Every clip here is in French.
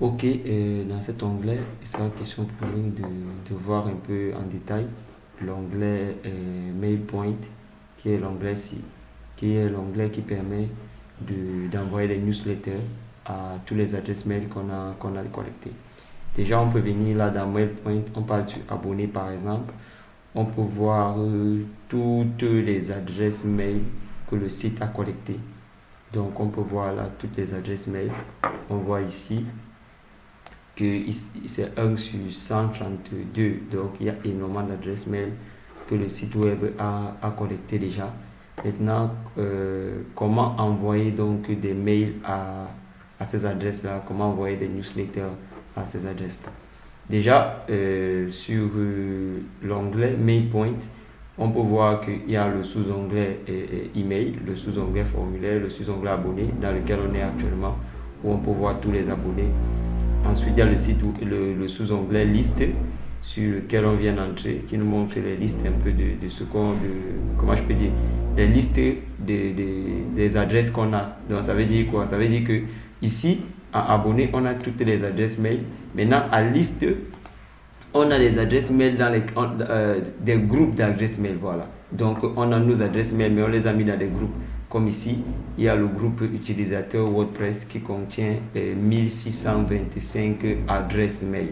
Ok, dans cet onglet, il sera question pour nous de voir un peu en détail l'onglet MailPoint, qui est l'onglet qui permet d'envoyer les newsletters à tous les adresses mail qu'on a collectées. Déjà, on peut venir là dans MailPoint, on parle sur abonné par exemple. On peut voir toutes les adresses mail que le site a collectées. Donc, on peut voir là toutes les adresses mail. On voit ici que c'est 1 sur 132. Donc, il y a énormément d'adresses mail que le site web a collecté déjà. Maintenant, comment envoyer donc des mails à ces adresses-là? Comment envoyer des newsletters à ces adresses-là? Déjà, sur l'onglet MailPoint, on peut voir qu'il y a le sous-onglet email, le sous-onglet formulaire, le sous-onglet abonné dans lequel on est actuellement, où on peut voir tous les abonnés. Ensuite, il y a le site le sous-onglet liste sur lequel on vient d'entrer, qui nous montre les listes un peu de ce comment je peux dire, les listes des adresses qu'on a. Donc ça veut dire quoi? Ça veut dire que ici, à abonné, on a toutes les adresses mail. Maintenant, à liste, on a des adresses mail dans des groupes d'adresses mail. Voilà. Donc, on a nos adresses mail, mais on les a mis dans des groupes. Comme ici, il y a le groupe utilisateur WordPress qui contient 1625 adresses mail.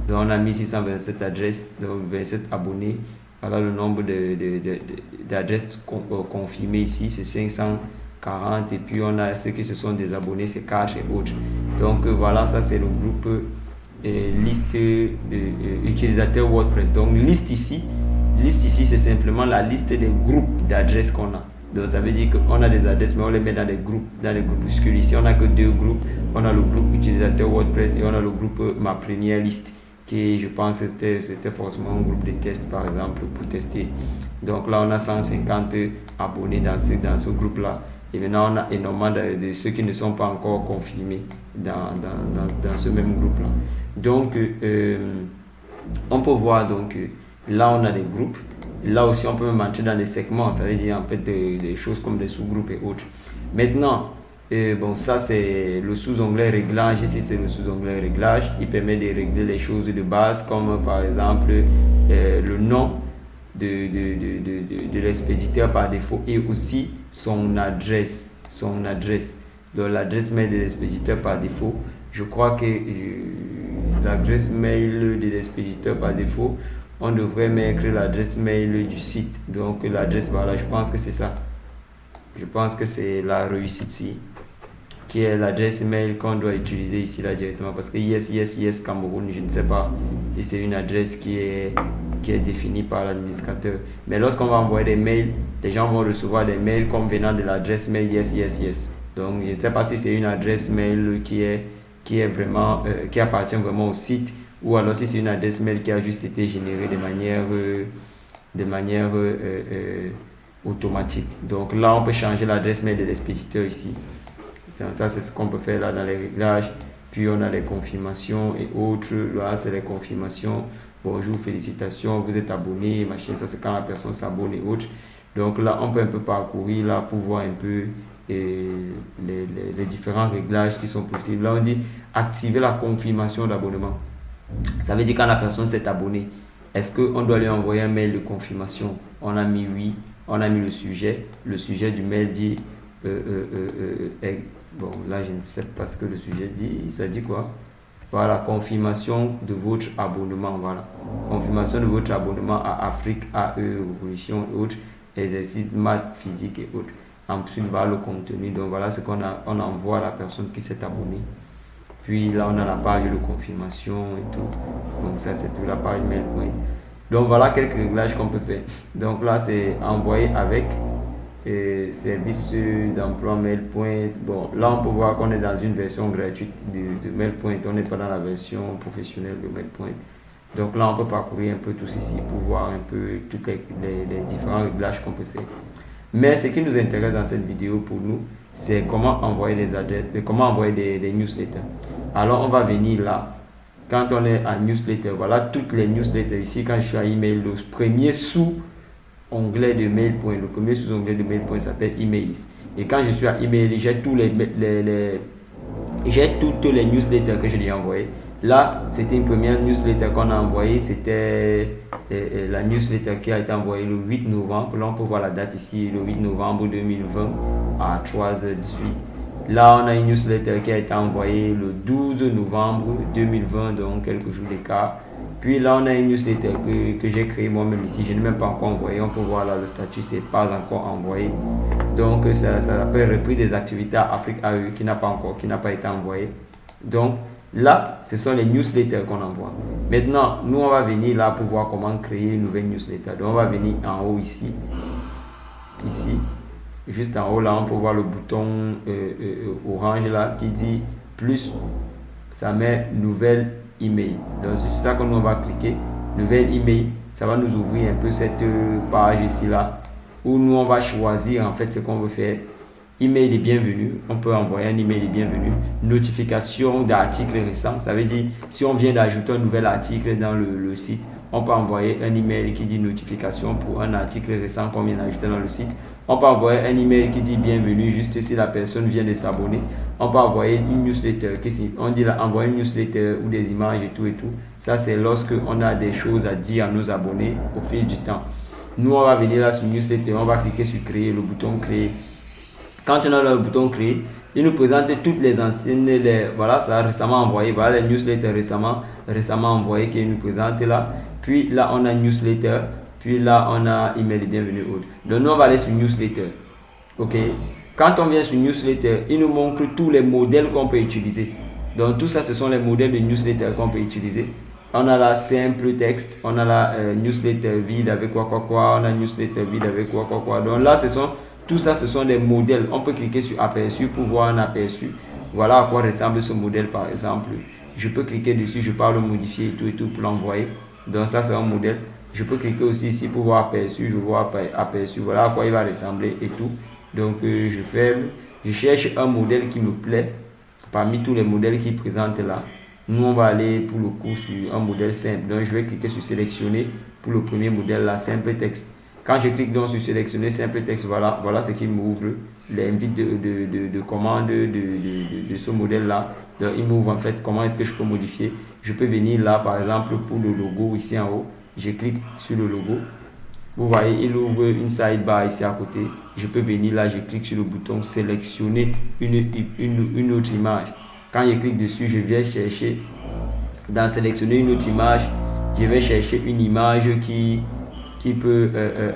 Donc, on a 1627 adresses, donc 27 abonnés. Voilà le nombre d'adresses confirmées ici, c'est 540. Et puis, on a ceux qui se sont désabonnés, c'est 4 et autres. Donc, voilà, ça c'est le groupe liste utilisateur WordPress. Donc, liste ici, c'est simplement la liste des groupes d'adresses qu'on a. Donc ça veut dire qu'on a des adresses, mais on les met dans des groupuscules. Ici, on n'a que deux groupes. On a le groupe utilisateur WordPress et on a le groupe Ma Première Liste, qui je pense que c'était forcément un groupe de test, par exemple, pour tester. Donc là, on a 150 abonnés dans ce groupe-là. Et maintenant, on a énormément de ceux qui ne sont pas encore confirmés dans ce même groupe-là. Donc, on peut voir, donc, là, on a des groupes. Là aussi, on peut même entrer dans des segments, ça veut dire en fait des choses comme des sous-groupes et autres. Maintenant, bon, ça c'est le sous-onglet réglage. Ici, c'est le sous-onglet réglage. Il permet de régler les choses de base, comme par exemple le nom de l'expéditeur par défaut et aussi son adresse. Donc, l'adresse mail de l'expéditeur par défaut. Je crois que l'adresse mail de l'expéditeur par défaut, on devrait mettre l'adresse mail du site. Donc l'adresse, voilà, je pense que c'est ça. Je pense que c'est la réussite ici, qui est l'adresse mail qu'on doit utiliser ici là directement. Parce que yes Cameroun, je ne sais pas si c'est une adresse qui est définie par l'administrateur. Mais lorsqu'on va envoyer des mails, les gens vont recevoir des mails comme venant de l'adresse mail yes. Donc je ne sais pas si c'est une adresse mail qui est vraiment, qui appartient vraiment au site, ou alors si c'est une adresse mail qui a juste été générée de manière automatique. Donc là, on peut changer l'adresse mail de l'expéditeur ici. Ça, c'est ce qu'on peut faire là dans les réglages. Puis on a les confirmations et autres. Là, c'est les confirmations. Bonjour, félicitations, vous êtes abonné, machin. Ça, c'est quand la personne s'abonne et autres. Donc là, on peut un peu parcourir là pour voir un peu les différents réglages qui sont possibles. Là, on dit activer la confirmation d'abonnement. Ça veut dire quand la personne s'est abonnée, est-ce qu'on doit lui envoyer un mail de confirmation? On a mis oui, on a mis le sujet. Le sujet du mail dit bon, là je ne sais pas ce que le sujet dit. Ça dit quoi? Voilà, confirmation de votre abonnement. Voilà, confirmation de votre abonnement à Afrique, AE, Révolution et autres, exercices, maths, physique et autres. Ensuite, voilà le contenu. Donc voilà ce qu'on envoie à la personne qui s'est abonnée. Puis là, on a la page de confirmation et tout. Donc ça, c'est tout la page MailPoint. Donc voilà quelques réglages qu'on peut faire. Donc là, c'est envoyer avec service d'emploi MailPoint. Bon, là, on peut voir qu'on est dans une version gratuite de MailPoint. On n'est pas dans la version professionnelle de MailPoint. Donc là, on peut parcourir un peu tout ceci pour voir un peu tous les différents réglages qu'on peut faire. Mais ce qui nous intéresse dans cette vidéo pour nous, c'est comment envoyer des adresses, comment envoyer des newsletters. Alors on va venir là, quand on est à newsletter, voilà toutes les newsletters ici. Quand je suis à email, le premier sous-onglet de MailPoint, le premier sous-onglet de MailPoint s'appelle emails. Et quand je suis à email, j'ai tous j'ai toutes les newsletters que je lui ai envoyées. Là, c'était une première newsletter qu'on a envoyée. C'était la newsletter qui a été envoyée le 8 novembre. Là, on peut voir la date ici, le 8 novembre 2020 à 3h18. Là, on a une newsletter qui a été envoyée le 12 novembre 2020, donc quelques jours d'écart. Puis là, on a une newsletter que j'ai créée moi-même ici. Je n'ai même pas encore envoyé. On peut voir là le statut, c'est pas encore envoyé. Donc, ça s'appelle repris des activités à Afrique AE qui n'a pas été envoyé. Donc, là, ce sont les newsletters qu'on envoie. Maintenant, nous, on va venir là pour voir comment créer une nouvelle newsletter. Donc, on va venir en haut ici. Ici. Juste en haut, là, on peut voir le bouton orange là qui dit plus. Ça met nouvelle email. Donc, c'est ça que nous, on va cliquer. Nouvelle email. Ça va nous ouvrir un peu cette page ici là où nous, on va choisir en fait ce qu'on veut faire. Email de bienvenue, on peut envoyer un email de bienvenue. Notification d'articles récents, ça veut dire si on vient d'ajouter un nouvel article dans le site, on peut envoyer un email qui dit notification pour un article récent qu'on vient d'ajouter dans le site. On peut envoyer un email qui dit bienvenue juste si la personne vient de s'abonner. On peut envoyer une newsletter, on dit là, envoyer une newsletter ou des images et tout et tout. Ça c'est lorsque on a des choses à dire à nos abonnés au fil du temps. Nous on va venir là sur newsletter, on va cliquer sur créer, le bouton créer. Quand on a le bouton créer, il nous présente toutes les anciennes, voilà, ça a récemment envoyé, voilà les newsletters récemment envoyés qui nous présente là. Puis là, on a newsletter, puis là, on a email de bienvenue autre. Donc, nous, on va aller sur newsletter. Ok. Quand on vient sur newsletter, il nous montre tous les modèles qu'on peut utiliser. Donc, tout ça, ce sont les modèles de newsletter qu'on peut utiliser. On a la simple texte, on a la newsletter vide avec quoi, on a newsletter vide avec quoi. Donc là, tout ça, ce sont des modèles. On peut cliquer sur aperçu pour voir un aperçu. Voilà à quoi ressemble ce modèle par exemple. Je peux cliquer dessus, je peux le modifier et tout pour l'envoyer. Donc ça, c'est un modèle. Je peux cliquer aussi ici pour voir aperçu, je vois aperçu. Voilà à quoi il va ressembler et tout. Donc je cherche un modèle qui me plaît parmi tous les modèles qui présentent là. Nous, on va aller pour le coup sur un modèle simple. Donc, je vais cliquer sur sélectionner pour le premier modèle là, simple texte. Quand je clique donc sur sélectionner simple texte, voilà ce qui m'ouvre l'invite de commande de ce modèle là. Donc, il m'ouvre en fait comment est-ce que je peux modifier. Je peux venir là par exemple pour le logo ici en haut. Je clique sur le logo. Vous voyez, il ouvre une sidebar ici à côté. Je peux venir là, je clique sur le bouton sélectionner une autre image. Quand je clique dessus, je viens chercher, dans sélectionner une autre image, je vais chercher une image qui peut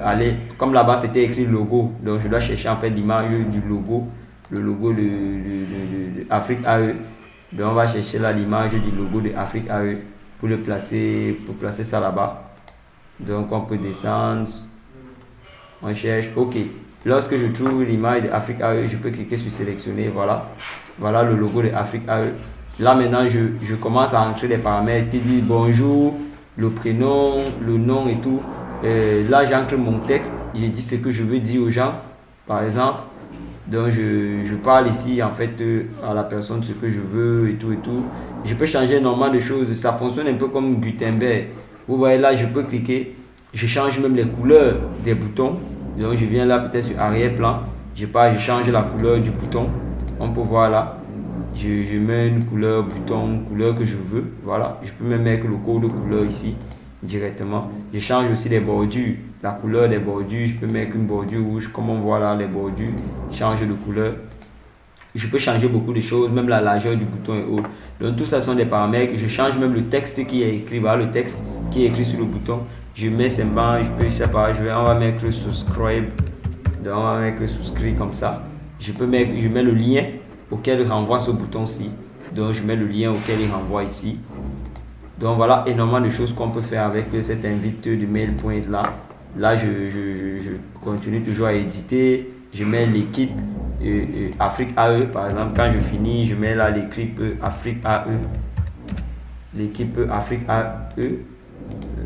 aller, comme là-bas c'était écrit logo, donc je dois chercher en fait l'image du logo, le logo de Afrique AE. Donc on va chercher là l'image du logo de Afrique AE pour placer ça là-bas. Donc on peut descendre, on cherche, ok. Lorsque je trouve l'image de Afrique AE, je peux cliquer sur sélectionner, voilà le logo de Afrique AE. Là maintenant, je commence à entrer les paramètres qui disent bonjour, le prénom, le nom et tout. Là, j'entre mon texte, je dis ce que je veux dire aux gens, par exemple. Donc, je parle ici en fait à la personne ce que je veux et tout et tout. Je peux changer énormément de choses. Ça fonctionne un peu comme Gutenberg. Vous voyez là, je peux cliquer. Je change même les couleurs des boutons. Donc, je viens là peut-être sur arrière-plan. Je change la couleur du bouton. On peut voir là. Je mets une couleur bouton, couleur que je veux. Voilà. Je peux même mettre le code de couleur ici directement. Je change aussi les bordures. La couleur des bordures, je peux mettre une bordure rouge. Comme on voit là, les bordures changent de couleur. Je peux changer beaucoup de choses, même la largeur du bouton et autres. Donc tout ça sont des paramètres. Je change même le texte qui est écrit. Voilà le texte qui est écrit sur le bouton. Je mets seulement, on va mettre subscribe. Donc on va mettre souscrit comme ça. Je mets le lien auquel il renvoie ce bouton-ci. Donc je mets le lien auquel il renvoie ici. Donc voilà énormément de choses qu'on peut faire avec cette invite de MailPoint là. Là je continue toujours à éditer. Je mets l'équipe Afrique AE par exemple. Quand je finis, je mets là l'équipe Afrique AE. L'équipe Afrique AE.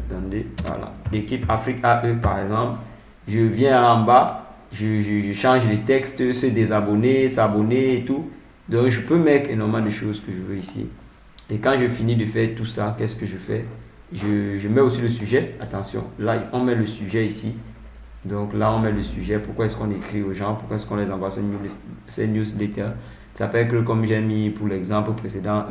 Attendez, voilà. L'équipe Afrique AE par exemple. Je viens en bas. Je change les textes, se désabonner, s'abonner et tout. Donc je peux mettre énormément de choses que je veux ici. Et quand je finis de faire tout ça, qu'est-ce que je fais? Je mets aussi le sujet. Attention, là on met le sujet ici. Donc là on met le sujet. Pourquoi est-ce qu'on écrit aux gens? Pourquoi est-ce qu'on les envoie ces newsletters? Ça fait que, comme j'ai mis pour l'exemple précédent,